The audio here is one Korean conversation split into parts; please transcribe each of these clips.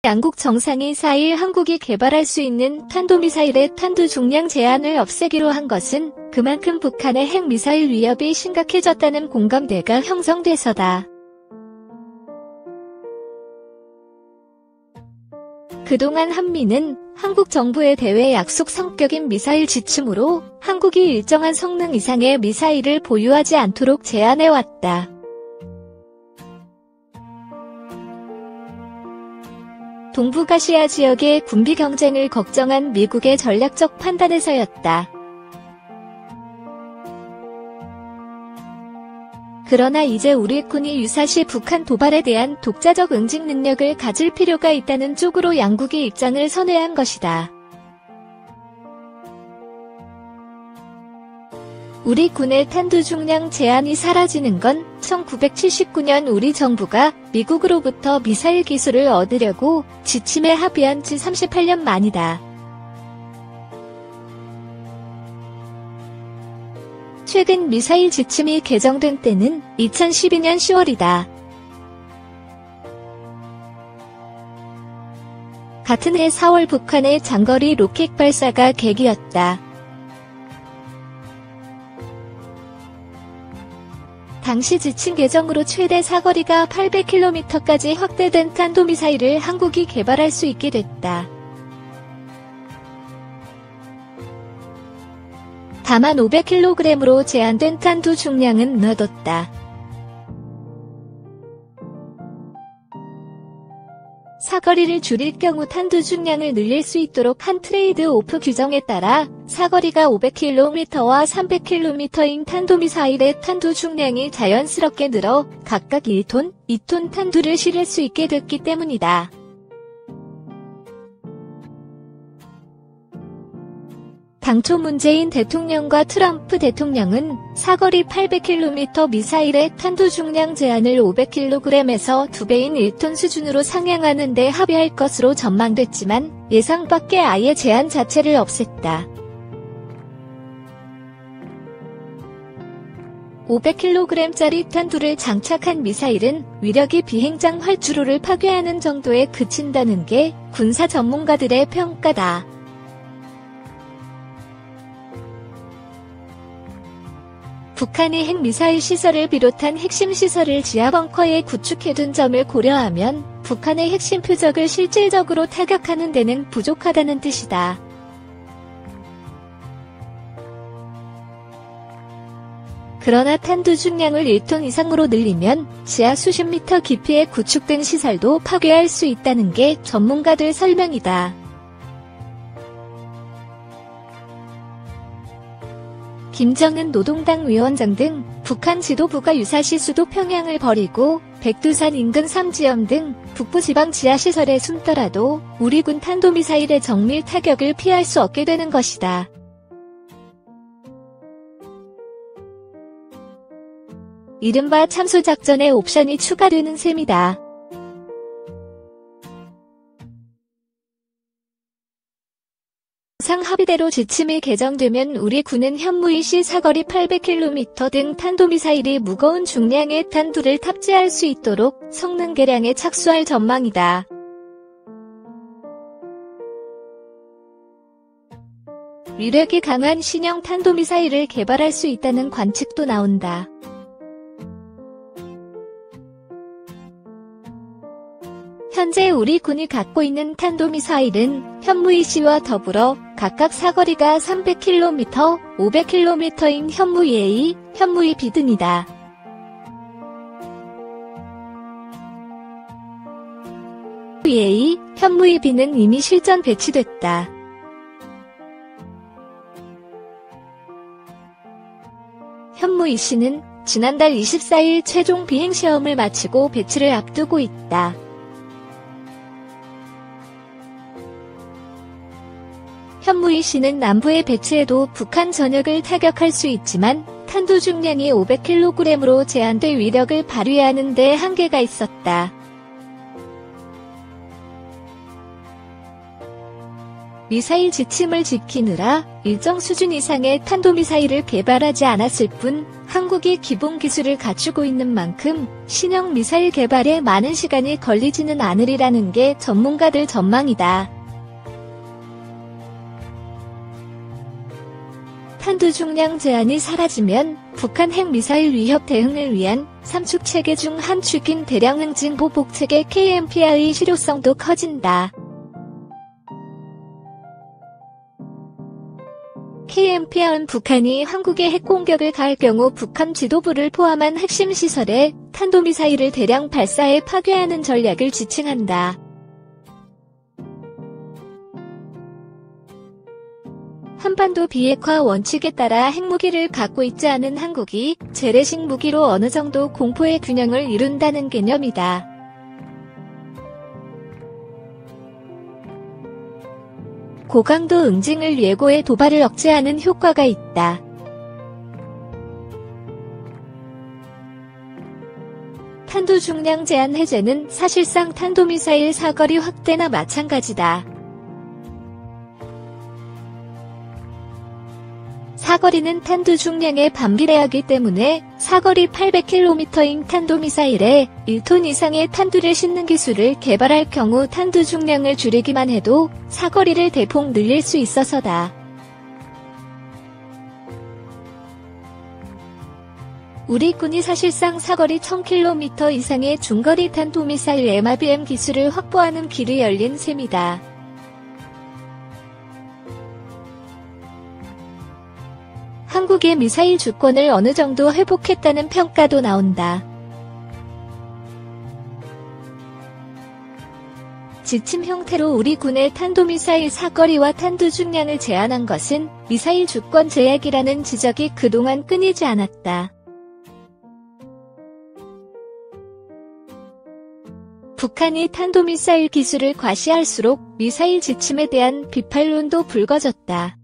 양국 정상이 4일 한국이 개발할 수 있는 탄도미사일의 탄두 중량 제한을 없애기로 한 것은 그만큼 북한의 핵미사일 위협이 심각해졌다는 공감대가 형성돼서다. 그동안 한미는 한국 정부의 대외 약속 성격인 미사일 지침으로 한국이 일정한 성능 이상의 미사일을 보유하지 않도록 제한해왔다. 동북아시아 지역의 군비 경쟁을 걱정한 미국의 전략적 판단에서였다. 그러나 이제 우리 군이 유사시 북한 도발에 대한 독자적 응징 능력을 가질 필요가 있다는 쪽으로 양국이 입장을 선회한 것이다. 우리 군의 탄두 중량 제한이 사라지는 건 1979년 우리 정부가 미국으로부터 미사일 기술을 얻으려고 지침에 합의한 지 38년 만이다. 최근 미사일 지침이 개정된 때는 2012년 10월이다. 같은 해 4월 북한의 장거리 로켓 발사가 계기였다. 당시 지침 개정으로 최대 사거리가 800km까지 확대된 탄도미사일을 한국이 개발할 수 있게 됐다. 다만 500kg으로 제한된 탄두 중량은 넣어뒀다. 사거리를 줄일 경우 탄두 중량을 늘릴 수 있도록 한 트레이드 오프 규정에 따라 사거리가 500km와 300km인 탄도미사일의 탄두 중량이 자연스럽게 늘어 각각 1톤, 2톤 탄두를 실을 수 있게 됐기 때문이다. 당초 문재인 대통령과 트럼프 대통령은 사거리 800km 미사일의 탄두 중량 제한을 500kg에서 2배인 1톤 수준으로 상향하는 데 합의할 것으로 전망됐지만 예상 밖의 아예 제한 자체를 없앴다. 500kg짜리 탄두를 장착한 미사일은 위력이 비행장 활주로를 파괴하는 정도에 그친다는 게 군사 전문가들의 평가다. 북한이 핵미사일 시설을 비롯한 핵심 시설을 지하 벙커에 구축해둔 점을 고려하면 북한의 핵심 표적을 실질적으로 타격하는 데는 부족하다는 뜻이다. 그러나 탄두 중량을 1톤 이상으로 늘리면 지하 수십 미터 깊이에 구축된 시설도 파괴할 수 있다는 게 전문가들 설명이다. 김정은 노동당 위원장 등 북한 지도부가 유사시 수도 평양을 버리고 백두산 인근 3지점 등 북부지방 지하시설에 숨더라도 우리 군 탄도미사일의 정밀 타격을 피할 수 없게 되는 것이다. 이른바 참수작전의 옵션이 추가되는 셈이다. 상합의대로 지침이 개정되면 우리 군은 현무이시 사거리 800km 등 탄도미사일이 무거운 중량의 탄두를 탑재할 수 있도록 성능 개량에 착수할 전망이다. 위력이 강한 신형 탄도미사일을 개발할 수 있다는 관측도 나온다. 현재 우리 군이 갖고 있는 탄도미사일은 현무이시와 더불어 각각 사거리가 300km, 500km인 현무이-A, 현무이-B 등이다. 현무이-A, 현무이-B는 이미 실전 배치됐다. 현무이-C는 지난달 24일 최종 비행시험을 마치고 배치를 앞두고 있다. 현무이-C는 남부에 배치해도 북한 전역을 타격할 수 있지만 탄두 중량이 500kg으로 제한돼 위력을 발휘하는 데 한계가 있었다. 미사일 지침을 지키느라 일정 수준 이상의 탄도미사일을 개발하지 않았을 뿐 한국이 기본 기술을 갖추고 있는 만큼 신형 미사일 개발에 많은 시간이 걸리지는 않으리라는 게 전문가들 전망이다. 탄두 중량 제한이 사라지면 북한 핵미사일 위협 대응을 위한 3축 체계 중 한 축인 대량 응징 보복 체계 KMPR의 실효성도 커진다. KMPR은 북한이 한국에 핵공격을 가할 경우 북한 지도부를 포함한 핵심 시설에 탄도미사일을 대량 발사해 파괴하는 전략을 지칭한다. 한반도 비핵화 원칙에 따라 핵무기를 갖고 있지 않은 한국이 재래식 무기로 어느 정도 공포의 균형을 이룬다는 개념이다. 고강도 응징을 예고해 도발을 억제하는 효과가 있다. 탄두 중량 제한 해제는 사실상 탄도미사일 사거리 확대나 마찬가지다. 사거리는 탄두 중량에 반비례하기 때문에 사거리 800km인 탄도미사일에 1톤 이상의 탄두를 싣는 기술을 개발할 경우 탄두 중량을 줄이기만 해도 사거리를 대폭 늘릴 수 있어서다. 우리 군이 사실상 사거리 1000km 이상의 중거리 탄도미사일 MRBM 기술을 확보하는 길이 열린 셈이다. 한국의 미사일 주권을 어느 정도 회복했다는 평가도 나온다. 지침 형태로 우리 군의 탄도미사일 사거리와 탄두 중량을 제한한 것은 미사일 주권 제약이라는 지적이 그동안 끊이지 않았다. 북한이 탄도미사일 기술을 과시할수록 미사일 지침에 대한 비판론도 불거졌다.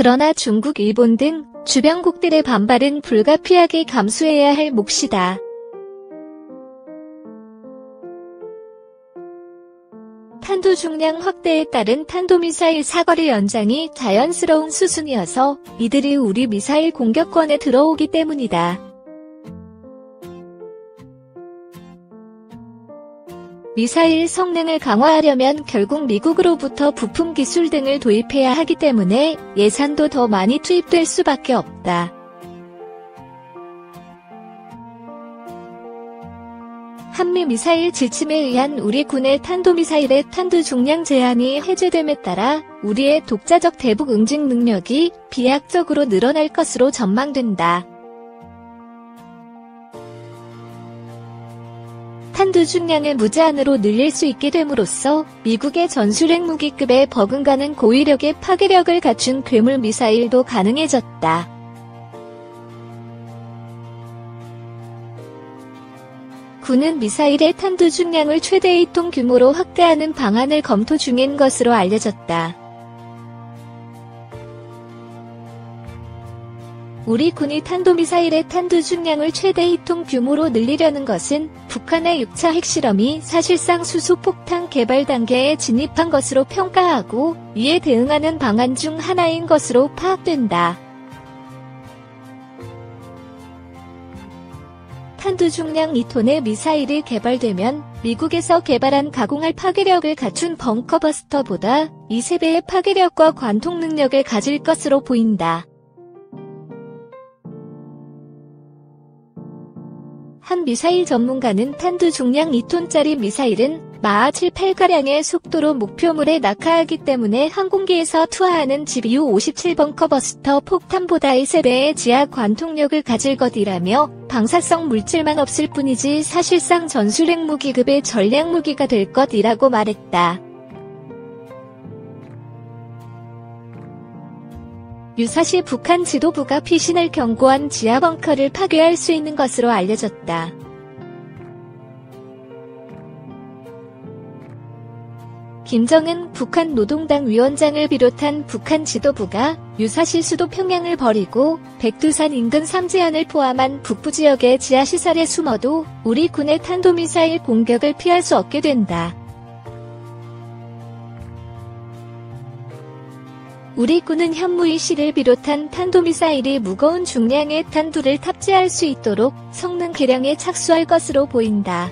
그러나 중국, 일본 등 주변국들의 반발은 불가피하게 감수해야 할 몫이다. 탄두 중량 확대에 따른 탄도미사일 사거리 연장이 자연스러운 수순이어서 이들이 우리 미사일 공격권에 들어오기 때문이다. 미사일 성능을 강화하려면 결국 미국으로부터 부품 기술 등을 도입해야 하기 때문에 예산도 더 많이 투입될 수밖에 없다. 한미 미사일 지침에 의한 우리 군의 탄도미사일의 탄두 중량 제한이 해제됨에 따라 우리의 독자적 대북 응징 능력이 비약적으로 늘어날 것으로 전망된다. 탄두 중량을 무제한으로 늘릴 수 있게 됨으로써 미국의 전술핵 무기급에 버금가는 고위력의 파괴력을 갖춘 괴물 미사일도 가능해졌다. 군은 미사일의 탄두 중량을 최대 2톤 규모로 확대하는 방안을 검토 중인 것으로 알려졌다. 우리 군이 탄도미사일의 탄두 중량을 최대 2톤 규모로 늘리려는 것은 북한의 6차 핵실험이 사실상 수소폭탄 개발 단계에 진입한 것으로 평가하고 이에 대응하는 방안 중 하나인 것으로 파악된다. 탄두 중량 2톤의 미사일이 개발되면 미국에서 개발한 가공할 파괴력을 갖춘 벙커버스터보다 2~3배의 파괴력과 관통 능력을 가질 것으로 보인다. 한 미사일 전문가는 탄두 중량 2톤짜리 미사일은 마하 7~8가량의 속도로 목표물에 낙하하기 때문에 항공기에서 투하하는 GBU-57 벙커버스터 폭탄보다 3배의 지하 관통력을 가질 것이라며 방사성 물질만 없을 뿐이지 사실상 전술핵 무기급의 전략 무기가 될 것이라고 말했다. 유사시 북한 지도부가 피신을 경고한 지하 벙커를 파괴할 수 있는 것으로 알려졌다. 김정은 북한 노동당 위원장을 비롯한 북한 지도부가 유사시 수도 평양을 버리고 백두산 인근 삼지연을 포함한 북부 지역의 지하시설에 숨어도 우리 군의 탄도미사일 공격을 피할 수 없게 된다. 우리 군은 현무이시를 비롯한 탄도미사일이 무거운 중량의 탄두를 탑재할 수 있도록 성능 개량에 착수할 것으로 보인다.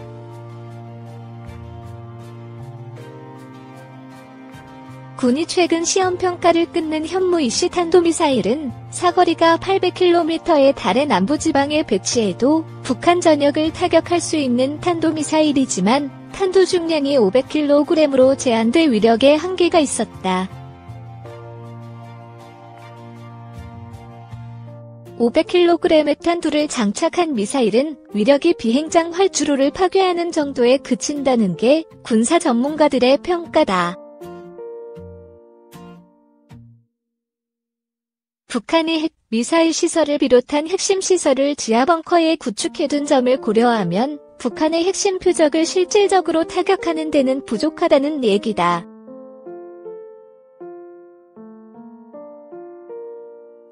군이 최근 시험평가를 끝낸 현무이시 탄도미사일은 사거리가 800km에 달해 남부지방에 배치해도 북한 전역을 타격할 수 있는 탄도미사일이지만 탄두 중량이 500kg으로 제한돼 위력에 한계가 있었다. 500kg의 탄두를 장착한 미사일은 위력이 비행장 활주로를 파괴하는 정도에 그친다는 게 군사 전문가들의 평가다. 북한이 핵 미사일 시설을 비롯한 핵심 시설을 지하 벙커에 구축해둔 점을 고려하면 북한의 핵심 표적을 실질적으로 타격하는 데는 부족하다는 얘기다.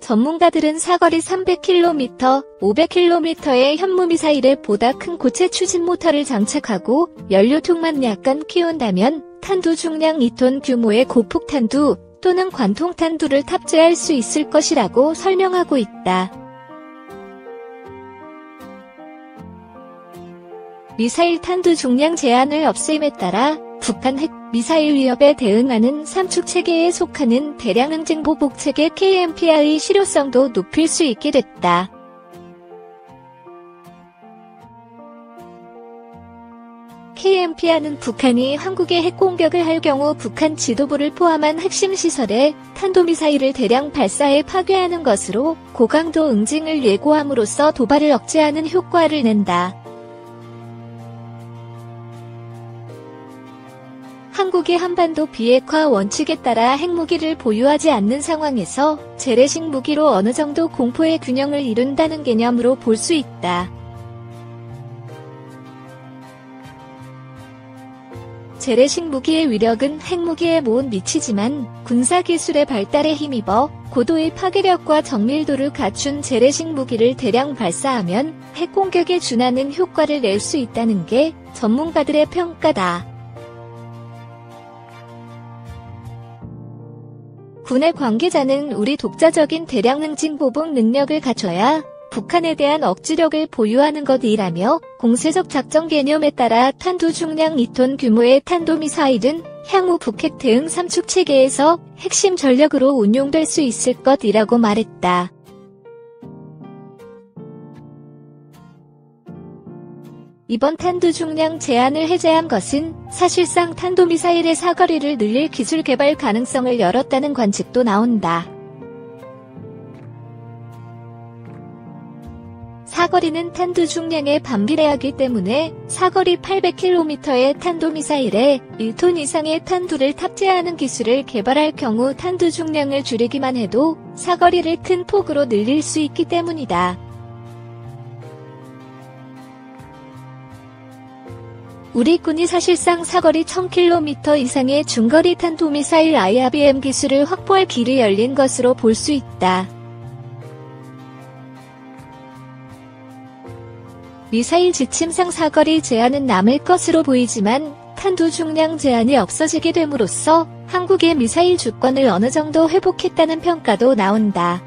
전문가들은 사거리 300km, 500km의 현무미사일에 보다 큰 고체 추진 모터를 장착하고 연료통만 약간 키운다면 탄두 중량 2톤 규모의 고폭탄두 또는 관통탄두를 탑재할 수 있을 것이라고 설명하고 있다. 미사일 탄두 중량 제한을 없앰에 따라 북한 핵 미사일 위협에 대응하는 삼축 체계에 속하는 대량 응징 보복 체계 KMPR의 실효성도 높일 수 있게 됐다. KMPR는 북한이 한국에 핵공격을 할 경우 북한 지도부를 포함한 핵심 시설에 탄도미사일을 대량 발사해 파괴하는 것으로 고강도 응징을 예고함으로써 도발을 억제하는 효과를 낸다. 한국이 한반도 비핵화 원칙에 따라 핵무기를 보유하지 않는 상황에서 재래식 무기로 어느 정도 공포의 균형을 이룬다는 개념으로 볼 수 있다. 재래식 무기의 위력은 핵무기에 못 미치지만 군사기술의 발달에 힘입어 고도의 파괴력과 정밀도를 갖춘 재래식 무기를 대량 발사하면 핵공격에 준하는 효과를 낼 수 있다는 게 전문가들의 평가다. 군의 관계자는 우리 독자적인 대량 응징 보복 능력을 갖춰야 북한에 대한 억지력을 보유하는 것이라며 공세적 작전 개념에 따라 탄두 중량 2톤 규모의 탄도미사일은 향후 북핵 대응 삼축 체계에서 핵심 전력으로 운용될 수 있을 것이라고 말했다. 이번 탄두 중량 제한을 해제한 것은 사실상 탄도미사일의 사거리를 늘릴 기술 개발 가능성을 열었다는 관측도 나온다. 사거리는 탄두 중량에 반비례하기 때문에 사거리 800km의 탄도미사일에 1톤 이상의 탄두를 탑재하는 기술을 개발할 경우 탄두 중량을 줄이기만 해도 사거리를 큰 폭으로 늘릴 수 있기 때문이다. 우리 군이 사실상 사거리 1000km 이상의 중거리 탄도미사일 IRBM 기술을 확보할 길이 열린 것으로 볼 수 있다. 미사일 지침상 사거리 제한은 남을 것으로 보이지만 탄두 중량 제한이 없어지게 됨으로써 한국의 미사일 주권을 어느 정도 회복했다는 평가도 나온다.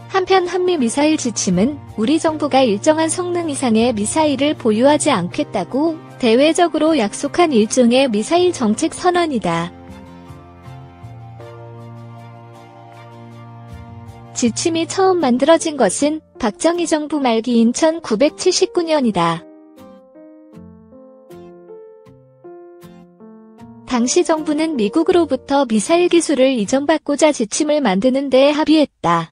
한편 한미 미사일 지침은 우리 정부가 일정한 성능 이상의 미사일을 보유하지 않겠다고 대외적으로 약속한 일종의 미사일 정책 선언이다. 지침이 처음 만들어진 것은 박정희 정부 말기인 1979년이다. 당시 정부는 미국으로부터 미사일 기술을 이전받고자 지침을 만드는 데 합의했다.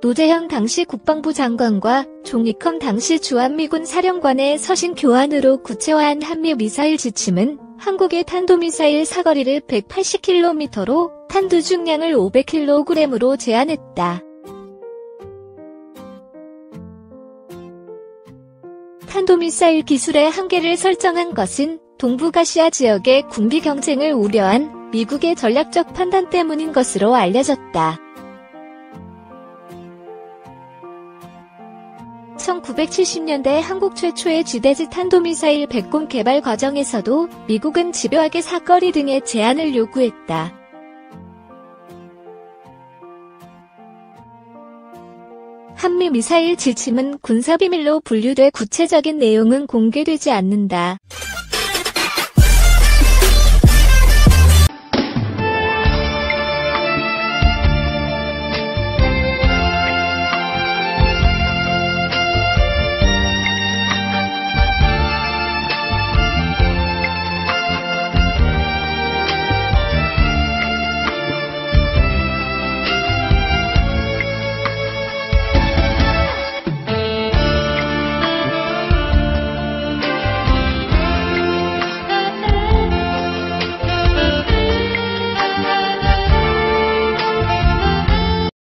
노재현 당시 국방부 장관과 종익헌 당시 주한미군 사령관의 서신 교환으로 구체화한 한미 미사일 지침은 한국의 탄도미사일 사거리를 180km로 탄두 중량을 500kg으로 제한했다. 탄도미사일 기술의 한계를 설정한 것은 동북아시아 지역의 군비 경쟁을 우려한 미국의 전략적 판단 때문인 것으로 알려졌다. 1970년대 한국 최초의 지대지 탄도미사일 백곰 개발 과정에서도 미국은 집요하게 사거리 등의 제한을 요구했다. 한미 미사일 지침은 군사비밀로 분류돼 구체적인 내용은 공개되지 않는다.